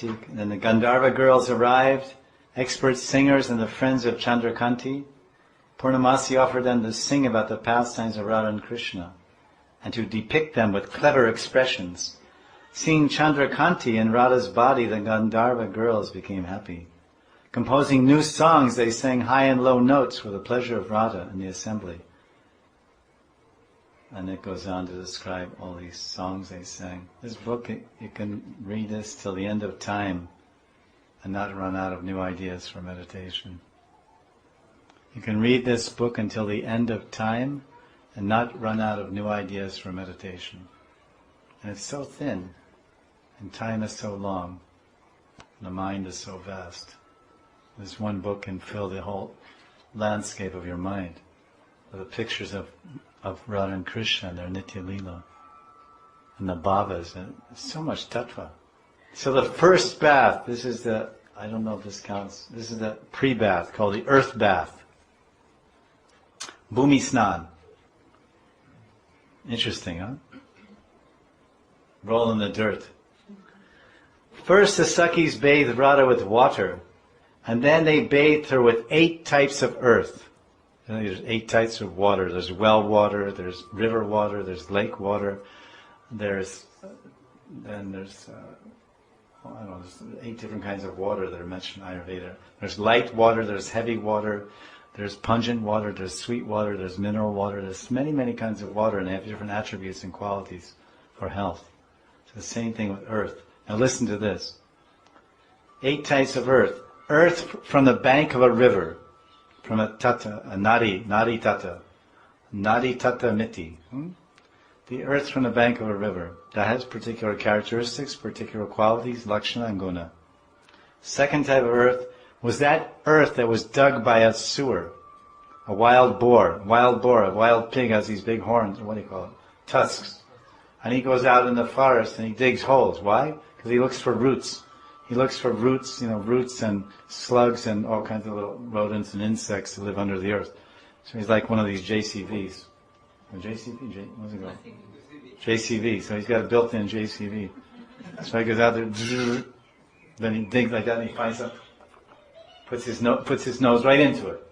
Chandrakanti. Then the Gandharva girls arrived, expert singers and the friends of Chandrakanti. Purnamasi offered them to sing about the pastimes of Radha and Krishna and to depict them with clever expressions. Seeing Chandrakanti in Radha's body, the Gandharva girls became happy. Composing new songs, they sang high and low notes for the pleasure of Radha in the assembly. And it goes on to describe all these songs they sang. This book, you can read this till the end of time and not run out of new ideas for meditation. You can read this book until the end of time and not run out of new ideas for meditation. And it's so thin, and time is so long, and the mind is so vast. This one book can fill the whole landscape of your mind with the pictures of Radha and Krishna and their Nitya Lila and the bhavas, and so much tattva. So the first bath, this is the, I don't know if this counts, this is the pre-bath called the earth bath. Bhumi Snan. Interesting, huh? Roll in the dirt. First the Sakhis bathed Radha with water, and then they bathed her with 8 types of earth. There's 8 types of water. There's well water, there's river water, there's lake water, there's 8 different kinds of water that are mentioned in Ayurveda. There's light water, there's heavy water, there's pungent water, there's sweet water, there's mineral water, there's many, many kinds of water, and they have different attributes and qualities for health. So the same thing with earth. Now listen to this. 8 types of earth. Earth from the bank of a river, from a tata, a nadi tata miti. The earth from the bank of a river. That has particular characteristics, particular qualities, lakshana and guna. Second type of earth was that earth that was dug by a sewer. A wild boar, a wild pig has these big horns, what do you call it? Tusks. And he goes out in the forest and he digs holes. Why? Because he looks for roots. He looks for roots, roots and slugs and all kinds of little rodents and insects that live under the earth. So he's like one of these JCVs. What's it called? JCV. So he's got a built-in JCV. So he goes out there, then he digs like that and he finds something. Puts his nose right into it.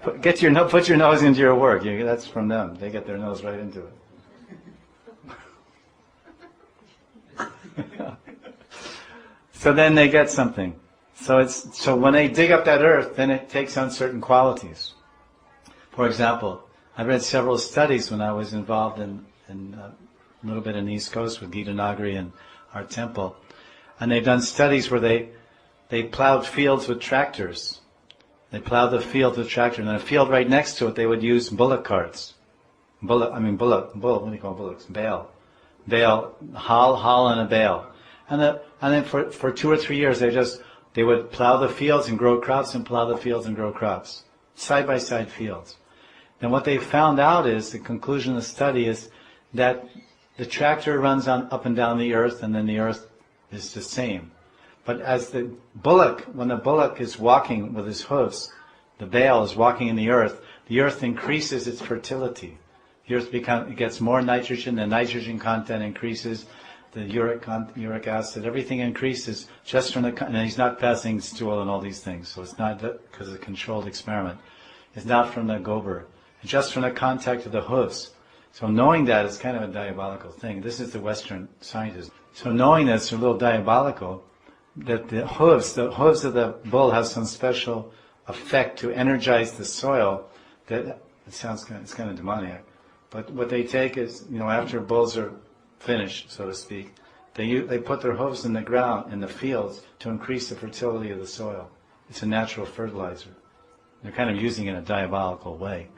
Put your nose into your work. That's from them. They get their nose right into it. So then they get something. So when they dig up that earth, then it takes on certain qualities. For example, I read several studies when I was involved in a little bit in the East Coast with Gita Nagari and our temple, and they've done studies where they plowed fields with tractors. They plowed the field with tractors, and then a field right next to it they would use bullock carts. What do you call bullocks? Bale, hull and a bale. And then for 2 or 3 years they would plow the fields and grow crops and plow the fields and grow crops. Side by side fields. And what they found out is, the conclusion of the study is that the tractor runs up and down the earth, and then the earth is the same. But as when the bullock is walking with his hoofs, the bale is walking in the earth increases its fertility. The earth gets more nitrogen, the nitrogen content increases, the uric acid, everything increases just from and he's not passing stool and all these things, so it's not because it's a controlled experiment. It's not from the gober, it's just from the contact of the hooves. So knowing that is kind of a diabolical thing. This is the Western scientists. So knowing that it's a little diabolical, that the hooves of the bull have some special effect to energize the soil, that it's kind of demoniac. But what they take is, after bulls are finished, so to speak, they put their hooves in the ground, in the fields, to increase the fertility of the soil. It's a natural fertilizer. They're kind of using it in a diabolical way,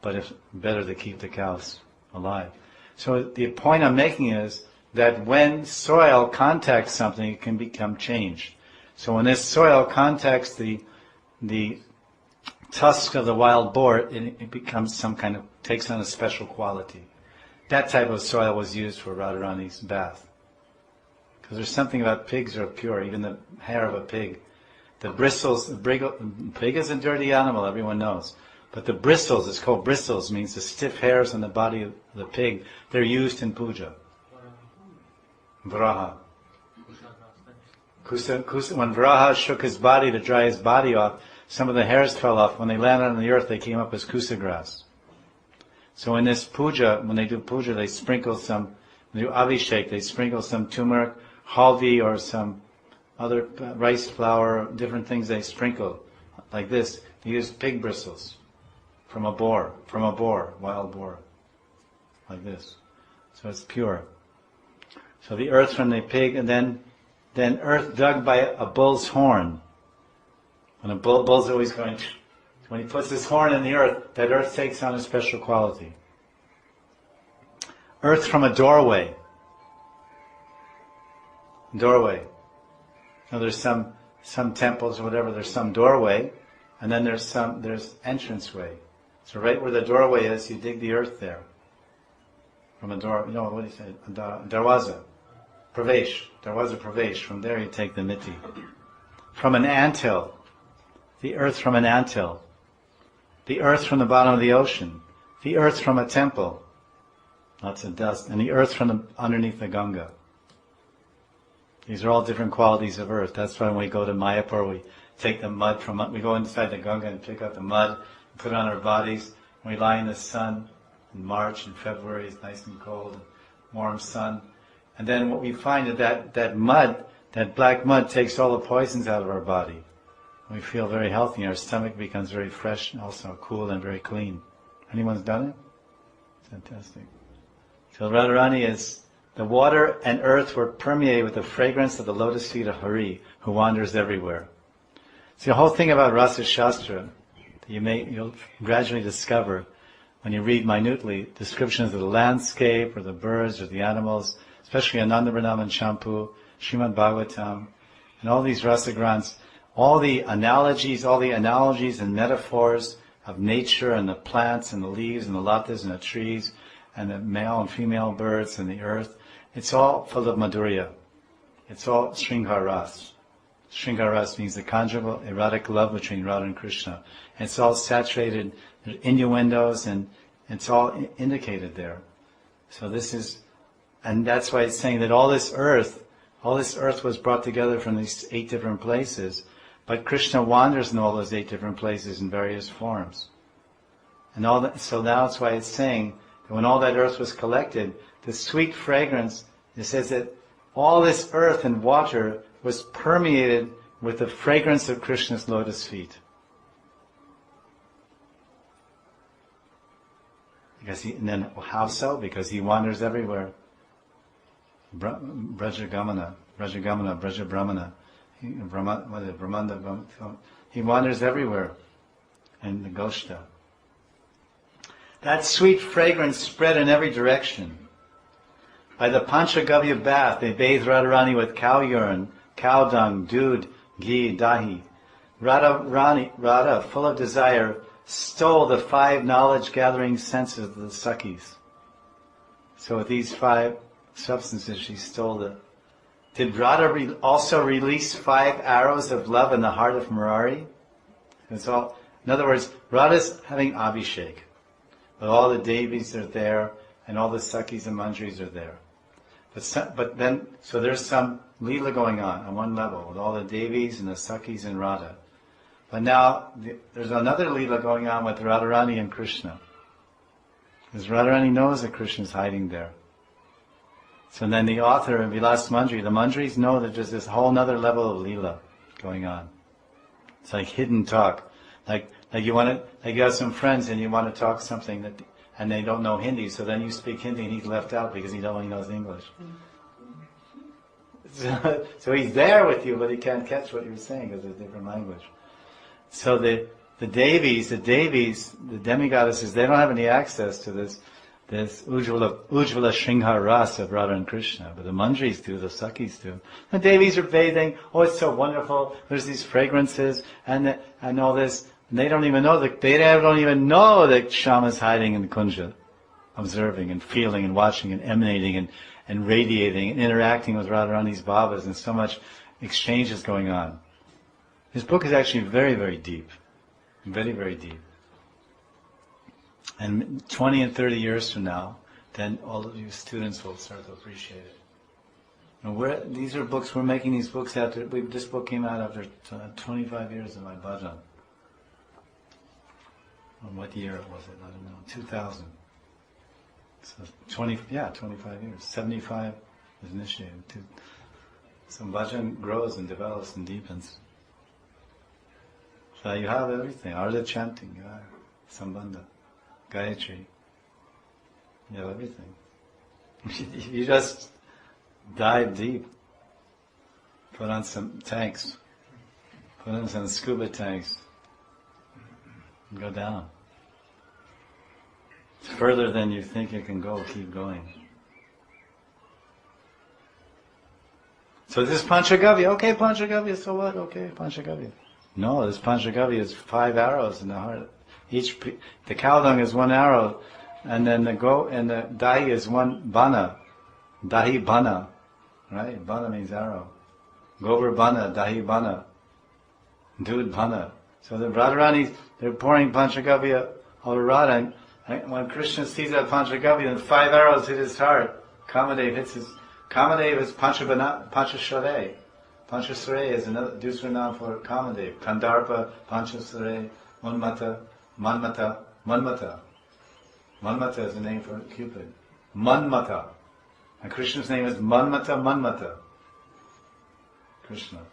but it's better to keep the cows alive. So the point I'm making is that when soil contacts something, it can become changed. So when this soil contacts the tusk of the wild boar, it becomes takes on a special quality. That type of soil was used for Radharani's bath. Because there's something about pigs are pure, even the hair of a pig. The bristles, pig is a dirty animal, everyone knows. But the bristles, it's called bristles, means the stiff hairs on the body of the pig, they're used in puja. Vraha. When Varaha shook his body to dry his body off, some of the hairs fell off. When they landed on the earth, they came up as kusa grass. So in this puja, when they do puja, they sprinkle some, they do abhishek, they sprinkle some turmeric, haldi, or some other rice flour, different things they sprinkle, like this. They use pig bristles from a boar, wild boar, like this. So it's pure. So the earth from the pig, and then earth dug by a bull's horn. When a bull's always going, when he puts his horn in the earth, that earth takes on a special quality. Earth from a doorway. Now there's some temples or whatever, there's some doorway, and then there's entranceway. So right where the doorway is, you dig the earth there. From a door, what do you say? Darwaza. Darwaza Pravesh. From there you take the miti. From an anthill. The earth from an anthill. The earth from the bottom of the ocean. The earth from a temple. Lots of dust. And the earth from underneath the Ganga. These are all different qualities of earth. That's why when we go to Mayapur, we take the mud we go inside the Ganga and pick up the mud, and put it on our bodies. We lie in the sun in March and February, it's nice and cold, and warm sun. And then what we find is that mud, that black mud, takes all the poisons out of our body. We feel very healthy, and our stomach becomes very fresh and also cool and very clean. Anyone's done it? Fantastic. So Radharani is, the water and earth were permeated with the fragrance of the lotus feet of Hari, who wanders everywhere. See, the whole thing about Rasa Shastra, you'll gradually discover when you read minutely descriptions of the landscape or the birds or the animals, especially Ananda Vrindavan Champu, Srimad Bhagavatam, and all these rasa grants, all the analogies and metaphors of nature and the plants and the leaves and the latas and the trees and the male and female birds and the earth, it's all full of madhurya. It's all Sringar Ras. Sringar Ras means the conjugal erotic love between Radha and Krishna. And it's all saturated, there's innuendos, and it's all indicated there. So this is, and that's why it's saying that all this earth was brought together from these 8 different places, but Krishna wanders in all those 8 different places in various forms. And all that, so that's why it's saying that when all that earth was collected, the sweet fragrance, it says that all this earth and water was permeated with the fragrance of Krishna's lotus feet. And then how so? Because he wanders everywhere. Brajagamana, Braja Brahmana. He wanders everywhere in the Goshta. That sweet fragrance spread in every direction. By the Panchagavi bath, they bathed Radharani with cow urine, cow dung, doodh, ghee, dahi. Radha, full of desire, stole the 5 knowledge-gathering senses of the Sakhis. So with these 5 substances, she stole it. Did Radha also release 5 arrows of love in the heart of Murari? It's all, in other words, Radha's having abhishek. But all the Devis are there, and all the Sakhis and Manjaris are there. But then, so there's some Leela going on one level, with all the Devis and the Sakhis and Radha. But now, there's another Leela going on with Radharani and Krishna. Because Radharani knows that Krishna's hiding there. So then the author of Vilas Manjari, the Manjaris know that there's this whole other level of Leela going on. It's like hidden talk. Like you have some friends and you want to talk something and they don't know Hindi, so then you speak Hindi and he's left out because he only knows English. So he's there with you, but he can't catch what you're saying because it's a different language. So the Devis, the demigoddesses, they don't have any access to this Ujjvala Shringhar Ras of Radha and Krishna, but the Manjaris do, the Sakhis do. The Devis are bathing, oh it's so wonderful, there's these fragrances and all this. And they don't even know that Shama's hiding in the Kunja, observing and feeling and watching and emanating and radiating and interacting with Radharani's Bhavas, and so much exchange is going on. This book is actually very, very deep. Very, very deep. And 20 and 30 years from now, then all of you students will start to appreciate it. And these are books, we're making these books after, this book came out after 25 years of my bhajan. And what year was it? I don't know. 2000. So 25 years. 75 was initiated. So bhajan grows and develops and deepens. So you have everything. Artha chanting, you have Sambandha, Gayatri. You have everything. You just dive deep. Put on some tanks. Put on some scuba tanks. And go down. Further than you think you can go, keep going. So this Panchagavi, okay, Panchagavi, so what? Okay, Panchagavi. No, this Panchagavi is 5 arrows in the heart. The cow dung is 1 arrow, and then the dahi is 1 bana. Dahi bana, right? Bana means arrow. Gobar bana, dahi bana, dud bana. So the Radharani, they're pouring Panchagavi over Radha, and when Krishna sees that Panchagavi, then 5 arrows hit his heart. Kamadev hits his. Kamadev is Panchashare. Panchasare is another dusra name for Kamadev. Kandarpa, Panchasare, Manmata. Manmata is the name for Cupid. Manmata. And Krishna's name is Manmata. Krishna.